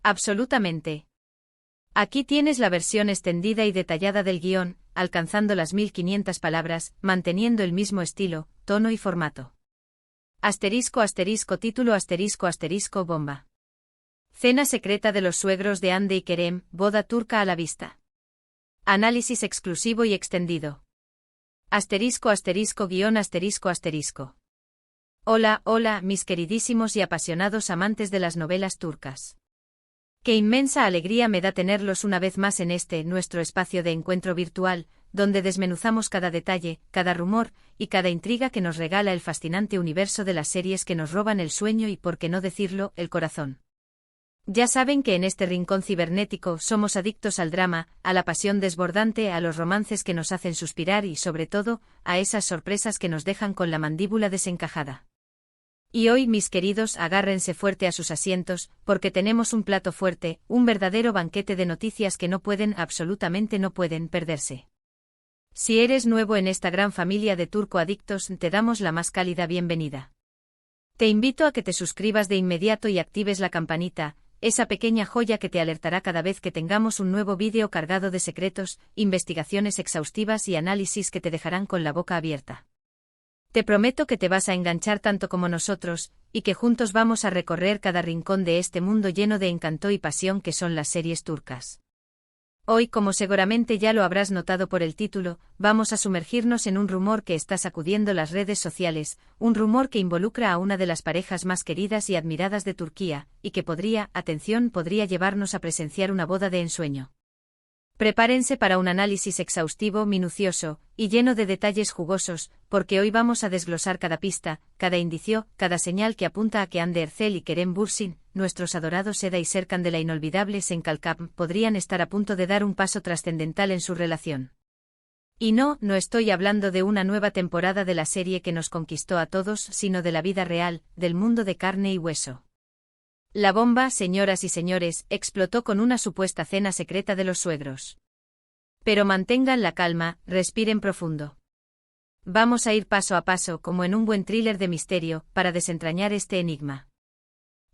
Absolutamente. Aquí tienes la versión extendida y detallada del guión, alcanzando las 1500 palabras, manteniendo el mismo estilo, tono y formato. ***título**** bomba. Cena secreta de los suegros de Hande y Kerem, boda turca a la vista. Análisis exclusivo y extendido. ********. Hola, hola, mis queridísimos y apasionados amantes de las novelas turcas. Qué inmensa alegría me da tenerlos una vez más en nuestro espacio de encuentro virtual, donde desmenuzamos cada detalle, cada rumor, y cada intriga que nos regala el fascinante universo de las series que nos roban el sueño y, por qué no decirlo, el corazón. Ya saben que en este rincón cibernético somos adictos al drama, a la pasión desbordante, a los romances que nos hacen suspirar y, sobre todo, a esas sorpresas que nos dejan con la mandíbula desencajada. Y hoy, mis queridos, agárrense fuerte a sus asientos, porque tenemos un plato fuerte, un verdadero banquete de noticias que absolutamente no pueden perderse. Si eres nuevo en esta gran familia de turco adictos, te damos la más cálida bienvenida. Te invito a que te suscribas de inmediato y actives la campanita, esa pequeña joya que te alertará cada vez que tengamos un nuevo vídeo cargado de secretos, investigaciones exhaustivas y análisis que te dejarán con la boca abierta. Te prometo que te vas a enganchar tanto como nosotros, y que juntos vamos a recorrer cada rincón de este mundo lleno de encanto y pasión que son las series turcas. Hoy, como seguramente ya lo habrás notado por el título, vamos a sumergirnos en un rumor que está sacudiendo las redes sociales, un rumor que involucra a una de las parejas más queridas y admiradas de Turquía, y que podría llevarnos a presenciar una boda de ensueño. Prepárense para un análisis exhaustivo, minucioso, y lleno de detalles jugosos, porque hoy vamos a desglosar cada pista, cada indicio, cada señal que apunta a que Hande Erçel y Kerem Bürsin, nuestros adorados Seda y Serkan de la inolvidable Senkalkap, podrían estar a punto de dar un paso trascendental en su relación. Y no estoy hablando de una nueva temporada de la serie que nos conquistó a todos, sino de la vida real, del mundo de carne y hueso. La bomba, señoras y señores, explotó con una supuesta cena secreta de los suegros. Pero mantengan la calma, respiren profundo. Vamos a ir paso a paso, como en un buen thriller de misterio, para desentrañar este enigma.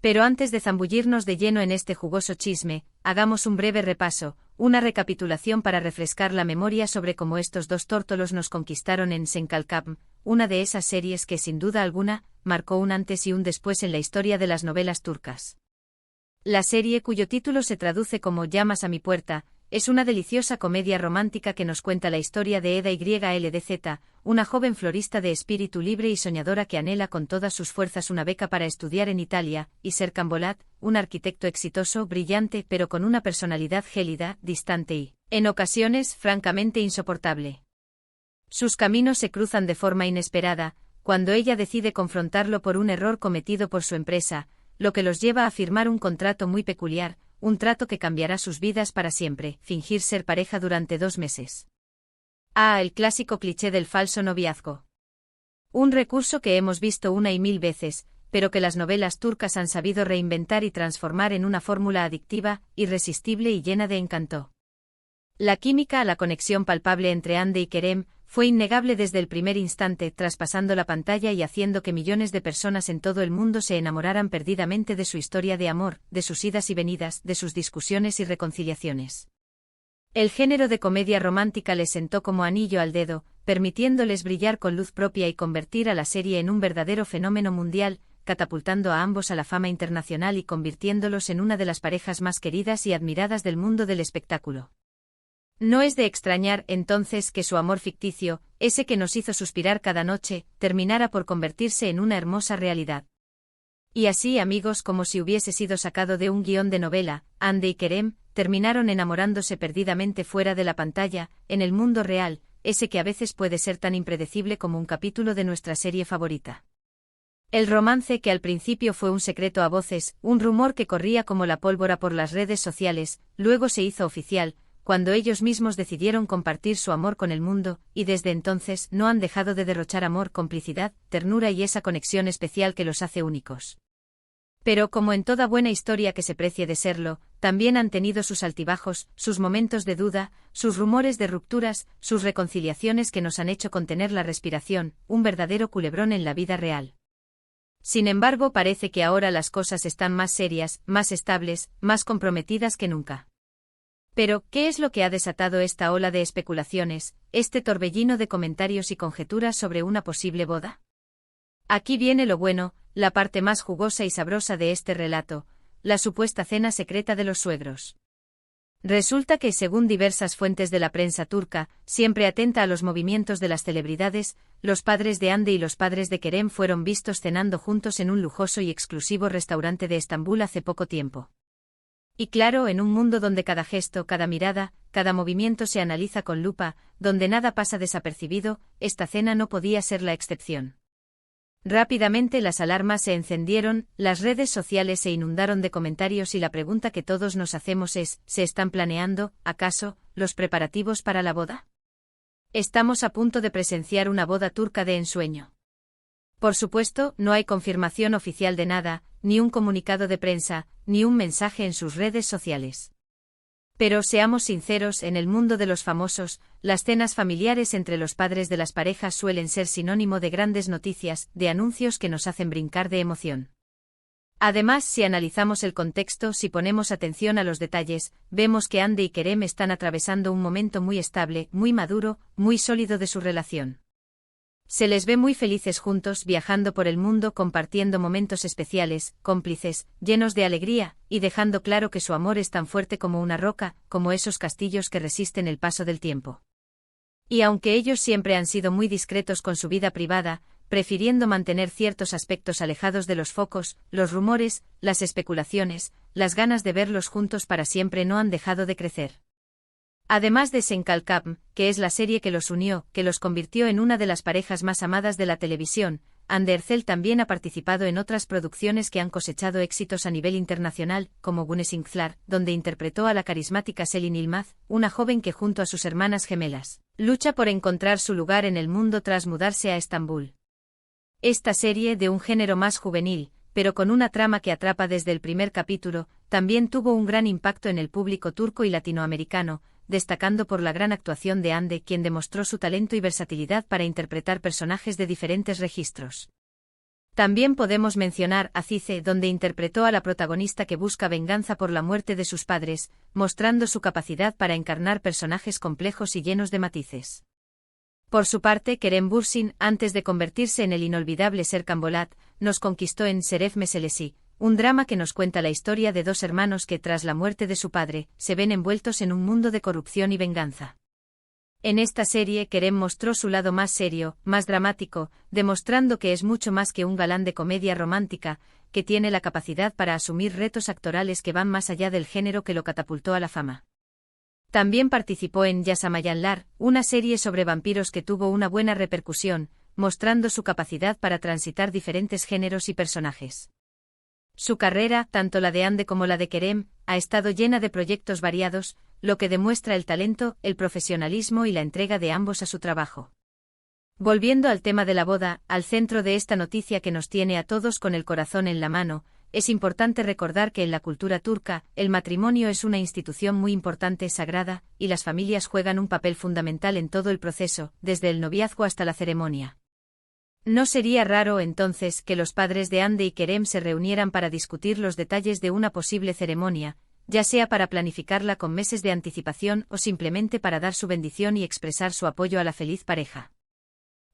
Pero antes de zambullirnos de lleno en este jugoso chisme, hagamos un breve repaso, una recapitulación para refrescar la memoria sobre cómo estos dos tórtolos nos conquistaron en Senkalkap, una de esas series que, sin duda alguna, marcó un antes y un después en la historia de las novelas turcas. La serie, cuyo título se traduce como Llamas a mi puerta, es una deliciosa comedia romántica que nos cuenta la historia de Eda YLDZ, una joven florista de espíritu libre y soñadora que anhela con todas sus fuerzas una beca para estudiar en Italia, y Serkan Bolat, un arquitecto exitoso, brillante, pero con una personalidad gélida, distante y, en ocasiones, francamente insoportable. Sus caminos se cruzan de forma inesperada, cuando ella decide confrontarlo por un error cometido por su empresa, lo que los lleva a firmar un contrato muy peculiar, un trato que cambiará sus vidas para siempre: fingir ser pareja durante 2 meses. El clásico cliché del falso noviazgo. Un recurso que hemos visto una y mil veces, pero que las novelas turcas han sabido reinventar y transformar en una fórmula adictiva, irresistible y llena de encanto. La química, la conexión palpable entre Hande y Kerem, fue innegable desde el primer instante, traspasando la pantalla y haciendo que millones de personas en todo el mundo se enamoraran perdidamente de su historia de amor, de sus idas y venidas, de sus discusiones y reconciliaciones. El género de comedia romántica les sentó como anillo al dedo, permitiéndoles brillar con luz propia y convertir a la serie en un verdadero fenómeno mundial, catapultando a ambos a la fama internacional y convirtiéndolos en una de las parejas más queridas y admiradas del mundo del espectáculo. No es de extrañar, entonces, que su amor ficticio, ese que nos hizo suspirar cada noche, terminara por convertirse en una hermosa realidad. Y así, amigos, como si hubiese sido sacado de un guión de novela, Hande y Kerem terminaron enamorándose perdidamente fuera de la pantalla, en el mundo real, ese que a veces puede ser tan impredecible como un capítulo de nuestra serie favorita. El romance, que al principio fue un secreto a voces, un rumor que corría como la pólvora por las redes sociales, luego se hizo oficial, cuando ellos mismos decidieron compartir su amor con el mundo, y desde entonces no han dejado de derrochar amor, complicidad, ternura y esa conexión especial que los hace únicos. Pero como en toda buena historia que se precie de serlo, también han tenido sus altibajos, sus momentos de duda, sus rumores de rupturas, sus reconciliaciones que nos han hecho contener la respiración, un verdadero culebrón en la vida real. Sin embargo, parece que ahora las cosas están más serias, más estables, más comprometidas que nunca. Pero, ¿qué es lo que ha desatado esta ola de especulaciones, este torbellino de comentarios y conjeturas sobre una posible boda? Aquí viene lo bueno, la parte más jugosa y sabrosa de este relato, la supuesta cena secreta de los suegros. Resulta que, según diversas fuentes de la prensa turca, siempre atenta a los movimientos de las celebridades, los padres de Hande y los padres de Kerem fueron vistos cenando juntos en un lujoso y exclusivo restaurante de Estambul hace poco tiempo. Y claro, en un mundo donde cada gesto, cada mirada, cada movimiento se analiza con lupa, donde nada pasa desapercibido, esta cena no podía ser la excepción. Rápidamente las alarmas se encendieron, las redes sociales se inundaron de comentarios y la pregunta que todos nos hacemos es, ¿se están planeando, acaso, los preparativos para la boda? ¿Estamos a punto de presenciar una boda turca de ensueño? Por supuesto, no hay confirmación oficial de nada, ni un comunicado de prensa, ni un mensaje en sus redes sociales. Pero seamos sinceros, en el mundo de los famosos, las cenas familiares entre los padres de las parejas suelen ser sinónimo de grandes noticias, de anuncios que nos hacen brincar de emoción. Además, si analizamos el contexto, si ponemos atención a los detalles, vemos que Hande y Kerem están atravesando un momento muy estable, muy maduro, muy sólido de su relación. Se les ve muy felices juntos, viajando por el mundo, compartiendo momentos especiales, cómplices, llenos de alegría, y dejando claro que su amor es tan fuerte como una roca, como esos castillos que resisten el paso del tiempo. Y aunque ellos siempre han sido muy discretos con su vida privada, prefiriendo mantener ciertos aspectos alejados de los focos, los rumores, las especulaciones, las ganas de verlos juntos para siempre no han dejado de crecer. Además de Senkalkam, que es la serie que los unió, que los convirtió en una de las parejas más amadas de la televisión, Hande Erçel también ha participado en otras producciones que han cosechado éxitos a nivel internacional, como Güneşinkler, donde interpretó a la carismática Selin Yılmaz, una joven que junto a sus hermanas gemelas, lucha por encontrar su lugar en el mundo tras mudarse a Estambul. Esta serie, de un género más juvenil, pero con una trama que atrapa desde el primer capítulo, también tuvo un gran impacto en el público turco y latinoamericano, destacando por la gran actuación de Hande, quien demostró su talento y versatilidad para interpretar personajes de diferentes registros. También podemos mencionar Azize, donde interpretó a la protagonista que busca venganza por la muerte de sus padres, mostrando su capacidad para encarnar personajes complejos y llenos de matices. Por su parte, Kerem Bürsin, antes de convertirse en el inolvidable Serkan Bolat, nos conquistó en Şeref Meselesi, un drama que nos cuenta la historia de dos hermanos que, tras la muerte de su padre, se ven envueltos en un mundo de corrupción y venganza. En esta serie, Kerem mostró su lado más serio, más dramático, demostrando que es mucho más que un galán de comedia romántica, que tiene la capacidad para asumir retos actorales que van más allá del género que lo catapultó a la fama. También participó en Yaşamayanlar, una serie sobre vampiros que tuvo una buena repercusión, mostrando su capacidad para transitar diferentes géneros y personajes. Su carrera, tanto la de Hande como la de Kerem, ha estado llena de proyectos variados, lo que demuestra el talento, el profesionalismo y la entrega de ambos a su trabajo. Volviendo al tema de la boda, al centro de esta noticia que nos tiene a todos con el corazón en la mano, es importante recordar que en la cultura turca, el matrimonio es una institución muy importante, sagrada, y las familias juegan un papel fundamental en todo el proceso, desde el noviazgo hasta la ceremonia. No sería raro, entonces, que los padres de Hande y Kerem se reunieran para discutir los detalles de una posible ceremonia, ya sea para planificarla con meses de anticipación o simplemente para dar su bendición y expresar su apoyo a la feliz pareja.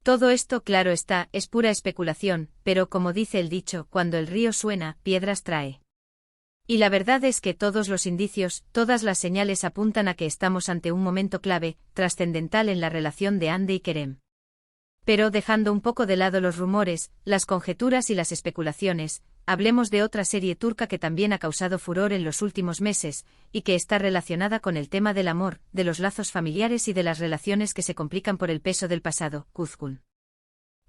Todo esto, claro está, es pura especulación, pero como dice el dicho, cuando el río suena, piedras trae. Y la verdad es que todos los indicios, todas las señales apuntan a que estamos ante un momento clave, trascendental en la relación de Hande y Kerem. Pero dejando un poco de lado los rumores, las conjeturas y las especulaciones, hablemos de otra serie turca que también ha causado furor en los últimos meses, y que está relacionada con el tema del amor, de los lazos familiares y de las relaciones que se complican por el peso del pasado, Kuzgun.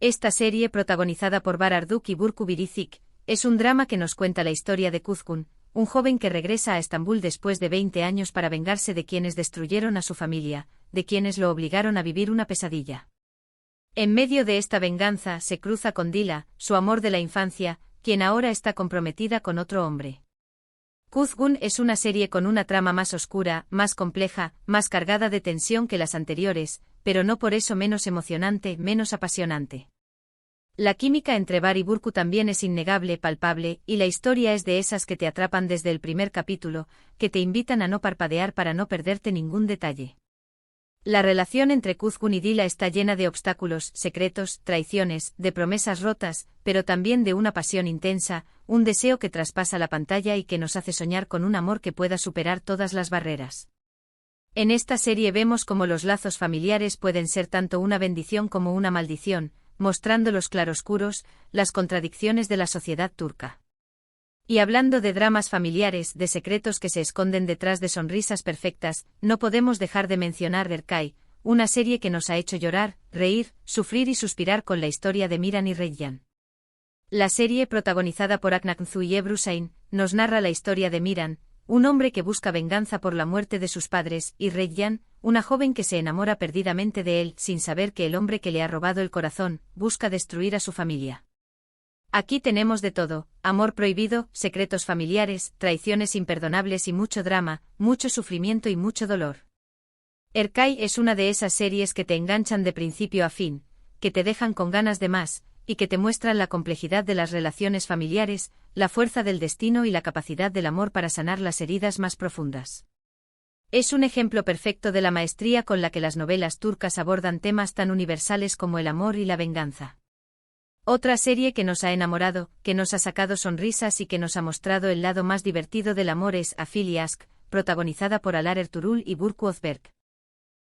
Esta serie, protagonizada por Bahar Arduç y Burcu Biricik, es un drama que nos cuenta la historia de Kuzgun, un joven que regresa a Estambul después de 20 años para vengarse de quienes destruyeron a su familia, de quienes lo obligaron a vivir una pesadilla. En medio de esta venganza se cruza con Dila, su amor de la infancia, quien ahora está comprometida con otro hombre. Kuzgun es una serie con una trama más oscura, más compleja, más cargada de tensión que las anteriores, pero no por eso menos emocionante, menos apasionante. La química entre Bar y Burcu también es innegable, palpable, y la historia es de esas que te atrapan desde el primer capítulo, que te invitan a no parpadear para no perderte ningún detalle. La relación entre Kuzgun y Dila está llena de obstáculos, secretos, traiciones, de promesas rotas, pero también de una pasión intensa, un deseo que traspasa la pantalla y que nos hace soñar con un amor que pueda superar todas las barreras. En esta serie vemos cómo los lazos familiares pueden ser tanto una bendición como una maldición, mostrando los claroscuros, las contradicciones de la sociedad turca. Y hablando de dramas familiares, de secretos que se esconden detrás de sonrisas perfectas, no podemos dejar de mencionar Erkay, una serie que nos ha hecho llorar, reír, sufrir y suspirar con la historia de Miran y Reyyan. La serie, protagonizada por Aknaknzu y Ebru Şahin, nos narra la historia de Miran, un hombre que busca venganza por la muerte de sus padres, y Reyyan, una joven que se enamora perdidamente de él sin saber que el hombre que le ha robado el corazón busca destruir a su familia. Aquí tenemos de todo: amor prohibido, secretos familiares, traiciones imperdonables y mucho drama, mucho sufrimiento y mucho dolor. Erkay es una de esas series que te enganchan de principio a fin, que te dejan con ganas de más, y que te muestran la complejidad de las relaciones familiares, la fuerza del destino y la capacidad del amor para sanar las heridas más profundas. Es un ejemplo perfecto de la maestría con la que las novelas turcas abordan temas tan universales como el amor y la venganza. Otra serie que nos ha enamorado, que nos ha sacado sonrisas y que nos ha mostrado el lado más divertido del amor es Afil y Aşk, protagonizada por Alar Ertuğrul y Burcu Özberk.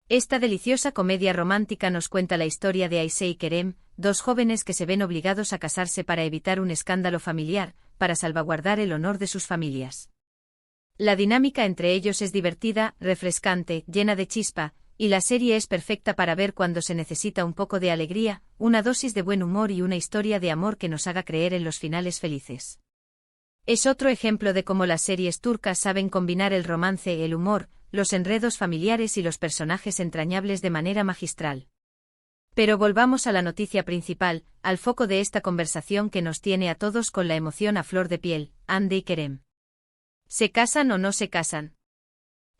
Esta deliciosa comedia romántica nos cuenta la historia de Ayşe y Kerem, dos jóvenes que se ven obligados a casarse para evitar un escándalo familiar, para salvaguardar el honor de sus familias. La dinámica entre ellos es divertida, refrescante, llena de chispa, y la serie es perfecta para ver cuando se necesita un poco de alegría, una dosis de buen humor y una historia de amor que nos haga creer en los finales felices. Es otro ejemplo de cómo las series turcas saben combinar el romance, el humor, los enredos familiares y los personajes entrañables de manera magistral. Pero volvamos a la noticia principal, al foco de esta conversación que nos tiene a todos con la emoción a flor de piel: Hande y Kerem. ¿Se casan o no se casan?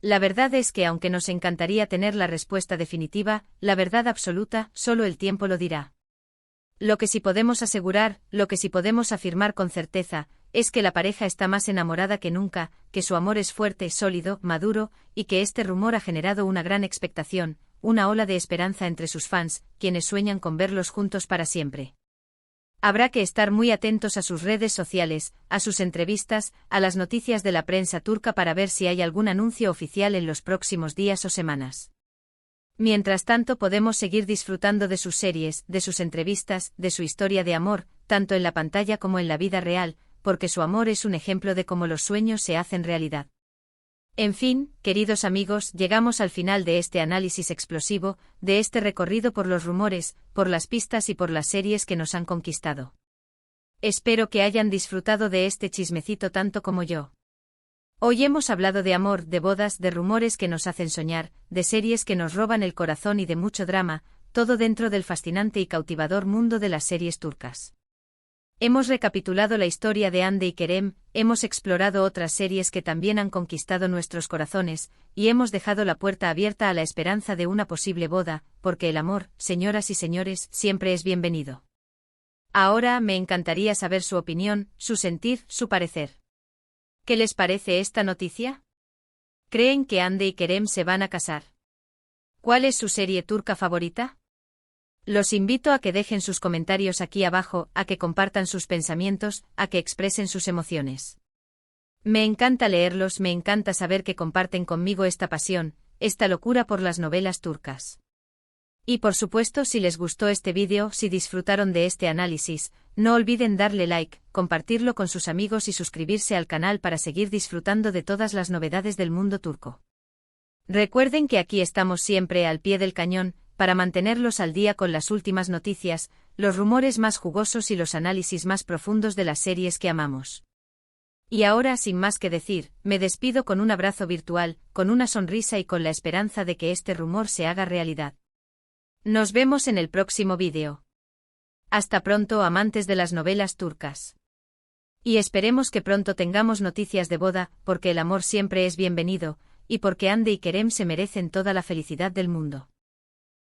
La verdad es que aunque nos encantaría tener la respuesta definitiva, la verdad absoluta, solo el tiempo lo dirá. Lo que sí podemos asegurar, lo que sí podemos afirmar con certeza, es que la pareja está más enamorada que nunca, que su amor es fuerte, sólido, maduro, y que este rumor ha generado una gran expectación, una ola de esperanza entre sus fans, quienes sueñan con verlos juntos para siempre. Habrá que estar muy atentos a sus redes sociales, a sus entrevistas, a las noticias de la prensa turca para ver si hay algún anuncio oficial en los próximos días o semanas. Mientras tanto podemos seguir disfrutando de sus series, de sus entrevistas, de su historia de amor, tanto en la pantalla como en la vida real, porque su amor es un ejemplo de cómo los sueños se hacen realidad. En fin, queridos amigos, llegamos al final de este análisis explosivo, de este recorrido por los rumores, por las pistas y por las series que nos han conquistado. Espero que hayan disfrutado de este chismecito tanto como yo. Hoy hemos hablado de amor, de bodas, de rumores que nos hacen soñar, de series que nos roban el corazón y de mucho drama, todo dentro del fascinante y cautivador mundo de las series turcas. Hemos recapitulado la historia de Hande y Kerem, hemos explorado otras series que también han conquistado nuestros corazones, y hemos dejado la puerta abierta a la esperanza de una posible boda, porque el amor, señoras y señores, siempre es bienvenido. Ahora me encantaría saber su opinión, su sentir, su parecer. ¿Qué les parece esta noticia? ¿Creen que Hande y Kerem se van a casar? ¿Cuál es su serie turca favorita? Los invito a que dejen sus comentarios aquí abajo, a que compartan sus pensamientos, a que expresen sus emociones. Me encanta leerlos, me encanta saber que comparten conmigo esta pasión, esta locura por las novelas turcas. Y por supuesto, si les gustó este vídeo, si disfrutaron de este análisis, no olviden darle like, compartirlo con sus amigos y suscribirse al canal para seguir disfrutando de todas las novedades del mundo turco. Recuerden que aquí estamos siempre al pie del cañón, para mantenerlos al día con las últimas noticias, los rumores más jugosos y los análisis más profundos de las series que amamos. Y ahora, sin más que decir, me despido con un abrazo virtual, con una sonrisa y con la esperanza de que este rumor se haga realidad. Nos vemos en el próximo vídeo. Hasta pronto, amantes de las novelas turcas. Y esperemos que pronto tengamos noticias de boda, porque el amor siempre es bienvenido, y porque Hande y Kerem se merecen toda la felicidad del mundo.